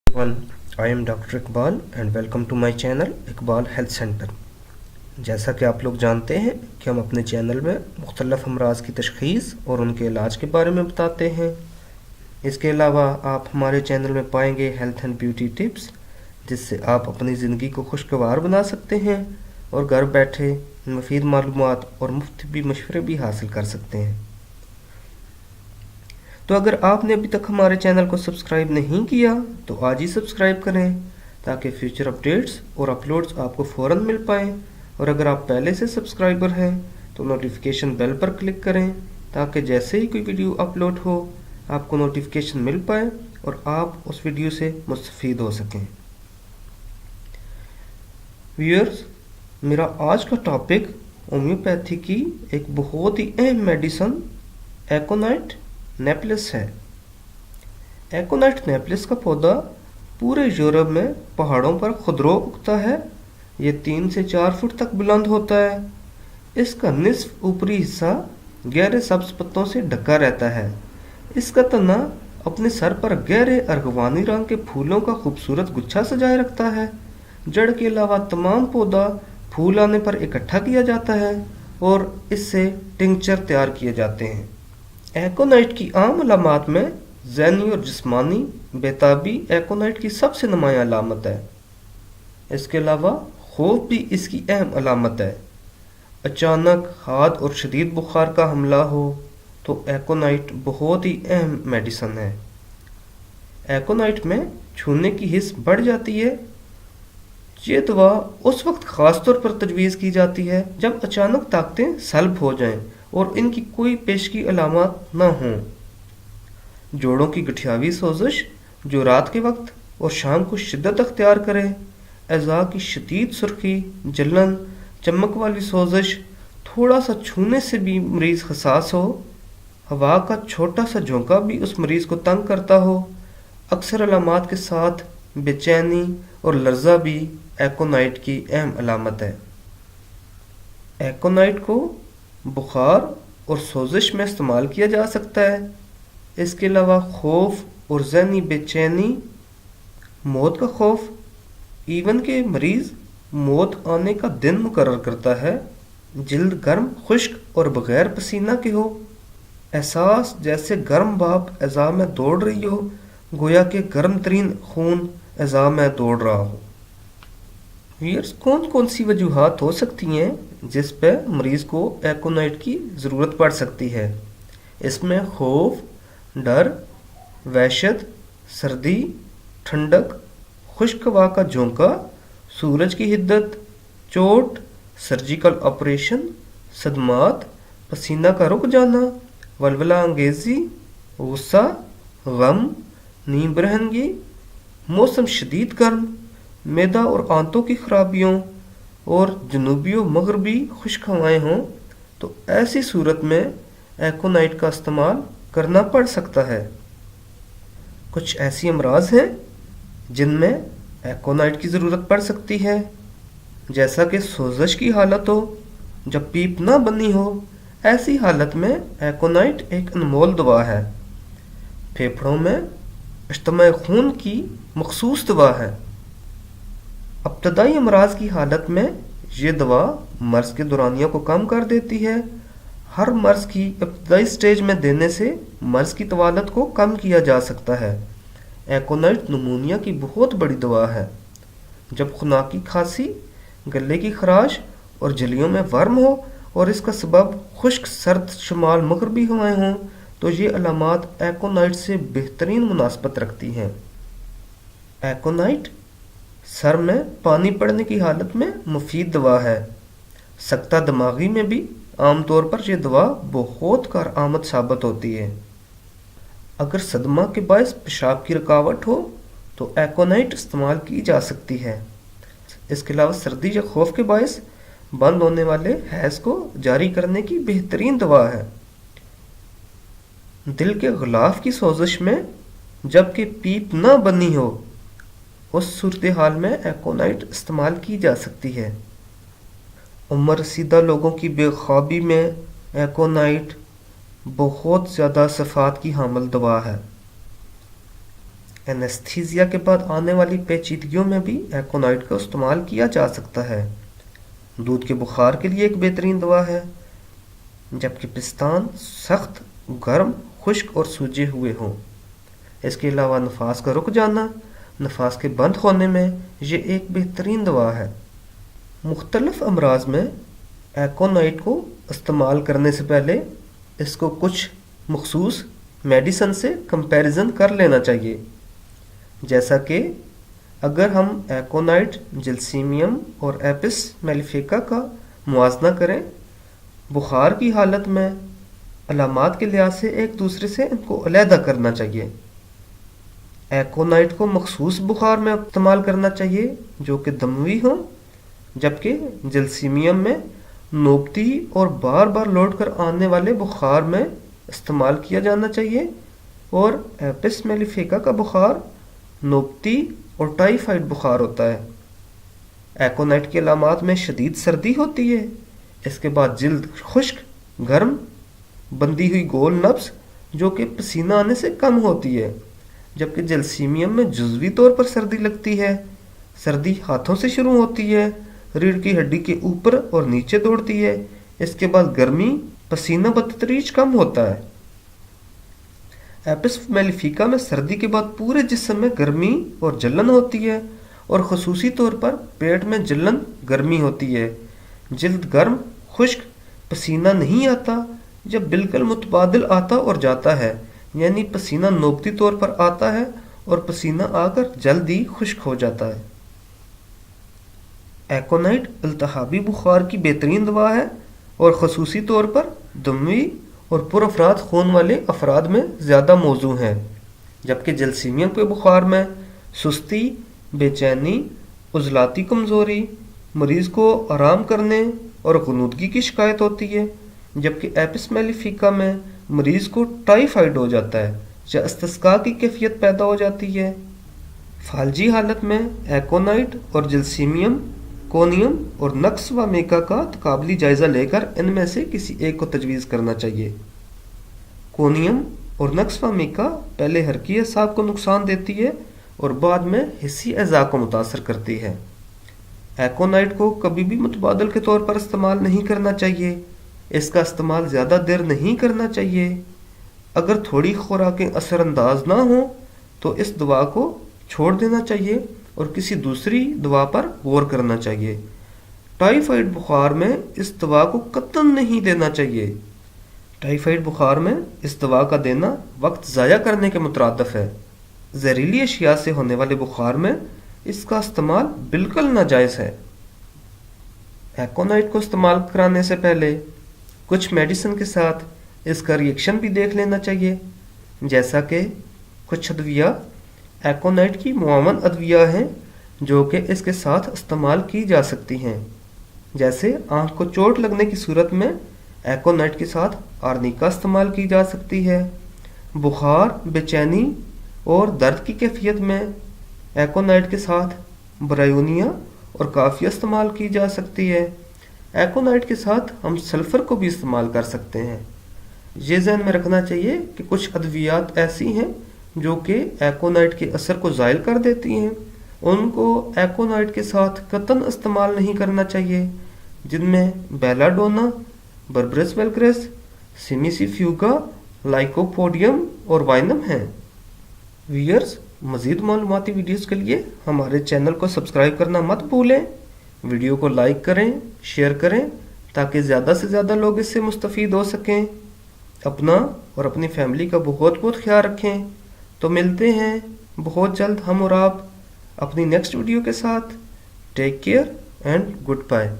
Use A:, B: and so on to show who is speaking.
A: everyone, I am doctor Iqbal and welcome to my channel Iqbal health centre. जैसा कि आप लोग जानते हैं कि हम अपने चैनल में मुख्तलिफ अमराज की तशख़ीस और उनके इलाज के बारे में बताते हैं। इसके अलावा आप हमारे चैनल में पाएंगे हेल्थ एंड ब्यूटी टिप्स, जिससे आप अपनी ज़िंदगी को खुशगवार बना सकते हैं और घर बैठे मुफीद मालूमात और मुफ्त भी मशवरे भी हासिल कर सकते हैं। तो अगर आपने अभी तक हमारे चैनल को सब्सक्राइब नहीं किया तो आज ही सब्सक्राइब करें ताकि फ्यूचर अपडेट्स और अपलोड्स आपको फ़ौरन मिल पाएँ। और अगर आप पहले से सब्सक्राइबर हैं तो नोटिफिकेशन बेल पर क्लिक करें ताकि जैसे ही कोई वीडियो अपलोड हो आपको नोटिफिकेशन मिल पाए और आप उस वीडियो से मुस्तफ़ीद हो सकें। व्यूअर्स, मेरा आज का टॉपिक होम्योपैथी की एक बहुत ही अहम मेडिसिन एकोनाइट नेपलेस है। एकोनाइट नेपलेस का पौधा पूरे यूरोप में पहाड़ों पर खुदरो उगता है। ये 3 से 4 फुट तक बुलंद होता है। इसका निस्फ ऊपरी हिस्सा गहरे सब्ज पत्तों से ढका रहता है। इसका तना अपने सर पर गहरे अर्गवानी रंग के फूलों का खूबसूरत गुच्छा सजाए रखता है। जड़ के अलावा तमाम पौधा फूल आने पर इकट्ठा किया जाता है और इससे टिंचर तैयार किए जाते हैं। एकोनाइट की आम अलामात में ज़हनी और जिस्मानी बेताबी एकोनाइट की सबसे नुमायां अलामत है। इसके अलावा खौफ भी इसकी अहम अलामत है। अचानक हाथ और शदीद बुखार का हमला हो तो एकोनाइट बहुत ही अहम मेडिसिन है। एकोनाइट में छूने की हिस्स बढ़ जाती है। ये दवा उस वक्त ख़ास तौर पर तजवीज़ की जाती है जब अचानक ताकतें सल्ब हो जाएं और इनकी कोई पेशगी अलामत न हों। जोड़ों की गठियावी सोजिश जो रात के वक्त और शाम को शिद्दत अख्तियार करे, अज़ा की शदीद सुर्खी, जलन, चमक वाली सोजिश, थोड़ा सा छूने से भी मरीज़ हसास हो, हवा का छोटा सा झोंका भी उस मरीज़ को तंग करता हो, अक्सर अलामात के साथ बेचैनी और लर्जा भी एकोनाइट की अहम अलामत है। एकोनाइट को बुखार और सोजिश में इस्तेमाल किया जा सकता है। इसके अलावा खौफ और ज़हनी बेचैनी, मौत का खौफ, इवन के मरीज़ मौत आने का दिन मुकर्रर करता है, जिल्द गर्म, खुश्क और बग़ैर पसीना के हो, एहसास जैसे गर्म भाप अज़ा में दौड़ रही हो, गोया के गर्म तरीन खून अज़ा में दौड़ रहा हो। व्यूअर्स, कौन कौन सी वजूहात हो सकती हैं जिस पर मरीज़ को एकोनाइट की ज़रूरत पड़ सकती है? इसमें खौफ, डर, वहशत, सर्दी, ठंडक, खुश्क हवा का झोंका, सूरज की हिद्दत, चोट, सर्जिकल ऑपरेशन, सदमात, पसीना का रुक जाना, वल्वला अंगेज़ी, गुस्सा, गम, नींद बरहनगी, मौसम शदीद गर्म, मैदा और आंतों की खराबियों और जनूबी व मगरबी खुश्क हवाएँ हों तो ऐसी सूरत में एकोनाइट का इस्तेमाल करना पड़ सकता है। कुछ ऐसी अमराज हैं जिनमें एकोनाइट की ज़रूरत पड़ सकती है, जैसा कि सोजश की हालत हो जब पीप ना बनी हो। ऐसी हालत में एकोनाइट एक अनमोल दवा है। फेफड़ों में इज्तिमा खून की मखसूस दवा है। इब्तदाई अमराज की हालत में ये दवा मर्ज़ के दौरानिया को कम कर देती है। हर मर्ज़ की इब्तदाई स्टेज में देने से मर्ज़ की तवालत को कम किया जा सकता है। एकोनाइट निमोनिया की बहुत बड़ी दवा है। जब खुनाकी खांसी, गले की खराश और झिल्लियों में वर्म हो और इसका सबब खुश्क सर्द शुमाल मगरबी हवाएँ हों तो ये अलामात एकोनाइट से बेहतरीन मुनासबत रखती हैं। एकोनाइट सर में पानी पड़ने की हालत में मुफीद दवा है। सख्ता दिमागी में भी आम तौर पर यह दवा बहुत कारआमद साबित होती है। अगर सदमा के बायस पेशाब की रुकावट हो तो एकोनाइट इस्तेमाल की जा सकती है। इसके अलावा सर्दी या खौफ के बायस बंद होने वाले हैज़ को जारी करने की बेहतरीन दवा है। दिल के गुलाफ की सोजिश में जबकि पीप ना बनी हो उस सूरत हाल में एकोनाइट इस्तेमाल की जा सकती है। उम्र रसीदा लोगों की बेख्वाबी में एकोनाइट बहुत ज़्यादा सफ़ात की हामिल दवा है। एनेस्थीसिया के बाद आने वाली पेचीदगियों में भी एकोनाइट का इस्तेमाल किया जा सकता है। दूध के बुखार के लिए एक बेहतरीन दवा है। जबकि पिस्तान सख्त, गर्म, खुश्क और सूजे हुए हों। इसके अलावा नफास का रुक जाना, नफास के बंद होने में ये एक बेहतरीन दवा है। मुख्तलिफ अमराज में एकोनाइट को इस्तेमाल करने से पहले इसको कुछ मखसूस मेडिसन से कंपैरिजन कर लेना चाहिए। जैसा कि अगर हम एकोनाइट, जिल्सीमियम और एपिस मेलिफिका का मुआजना करें, बुखार की हालत में अलामात के लिहाज से एक दूसरे से इनको अलहदा करना चाहिए। एकोनाइट को मखसूस बुखार में इस्तेमाल करना चाहिए जो कि दमवी हो, जबकि जिल्सीमियम में नोबती और बार बार लौट कर आने वाले बुखार में इस्तेमाल किया जाना चाहिए। और एपिस मेलिफिका का बुखार नोबती और टाइफाइड बुखार होता है। एकोनाइट के अलामात में शदीद सर्दी होती है, इसके बाद जिल्द खुश्क, गर्म, बंदी हुई गोल नब्ज जो कि पसीना आने से कम होती है। जबकि जिल्सीमियम में जुज़वी तौर पर सर्दी लगती है। सर्दी हाथों से शुरू होती है, रीढ़ की हड्डी के ऊपर और नीचे दौड़ती है। इसके बाद गर्मी, पसीना बतदरीज कम होता है। एपिस मेलिफिका में सर्दी के बाद पूरे जिस्म में गर्मी और जलन होती है और ख़ुसूसी तौर पर पेट में जलन, गर्मी होती है। जिल्द गर्म, खुश्क, पसीना नहीं आता, जब बिल्कुल मुतबादिल आता और जाता है, यानी पसीना नोबती तौर पर आता है और पसीना आकर जल्दी खुश्क हो जाता है। एकोनाइट इल्तिहाबी बुखार की बेहतरीन दवा है और ख़ुसूसी तौर पर दमवी और पुरअफराद खून वाले अफराद में ज़्यादा मौजू हैं। जबकि जिल्सीमियम के बुखार में सुस्ती, बेचैनी, उज़लाती कमज़ोरी, मरीज़ को आराम करने और ग़ुनूदगी की शिकायत होती है। जबकि एपिस मेलिफिका में मरीज़ को टाइफाइड हो जाता है या इस्तिस्का की कैफियत पैदा हो जाती है। फालजी हालत में एकोनाइट और जिल्सीमियम, कोनियम और नक्स व मेका का तकाबली जायज़ा लेकर इनमें से किसी एक को तजवीज़ करना चाहिए। कोनियम और नक्स व मेका पहले हरकी असाब को नुकसान देती है और बाद में हिस्सी अज़ा को मुतासर करती है। एकोनाइट को कभी भी मुतबादल के तौर पर इस्तेमाल नहीं करना चाहिए। इसका इस्तेमाल ज़्यादा देर नहीं करना चाहिए। अगर थोड़ी खुराकें असरअंदाज ना हो तो इस दवा को छोड़ देना चाहिए और किसी दूसरी दवा पर गौर करना चाहिए। टाइफाइड बुखार में इस दवा को कतई नहीं देना चाहिए। टाइफाइड बुखार में इस दवा का देना वक्त ज़ाया करने के मुतरादिफ है। जहरीली अशिया से होने वाले बुखार में इसका इस्तेमाल बिल्कुल नाजायज़ है। एकोनाइट को इस्तेमाल कराने से पहले कुछ मेडिसिन के साथ इसका रिएक्शन भी देख लेना चाहिए। जैसा कि कुछ अद्विया एकोनाइट की मुआवन अद्विया हैं जो कि इसके साथ इस्तेमाल की जा सकती हैं। जैसे आँख को चोट लगने की सूरत में एकोनाइट के साथ आर्निका इस्तेमाल की जा सकती है। बुखार, बेचैनी और दर्द की कैफियत में एकोनाइट के साथ ब्रायोनिया और काफिया इस्तेमाल की जा सकती है। एकोनाइट के साथ हम सल्फ़र को भी इस्तेमाल कर सकते हैं। ये ज़हन में रखना चाहिए कि कुछ अद्वियात ऐसी हैं जो कि एकोनाइट के असर को ज़ायल कर देती हैं। उनको एकोनाइट के साथ कतन इस्तेमाल नहीं करना चाहिए, जिनमें बेलाडोना, बर्बरस वेलग्रेस, सिमिसिफ्यूगा, लाइकोपोडियम और वाइनम हैं। व्यूअर्स, मज़ीद मालूमाती वीडियोस के लिए हमारे चैनल को सब्सक्राइब करना मत भूलें। वीडियो को लाइक करें, शेयर करें ताकि ज़्यादा से ज़्यादा लोग इससे मुस्तफ़ीद हो सकें। अपना और अपनी फैमिली का बहुत बहुत ख्याल रखें। तो मिलते हैं बहुत जल्द हम और आप अपनी नेक्स्ट वीडियो के साथ। Take care and good bye.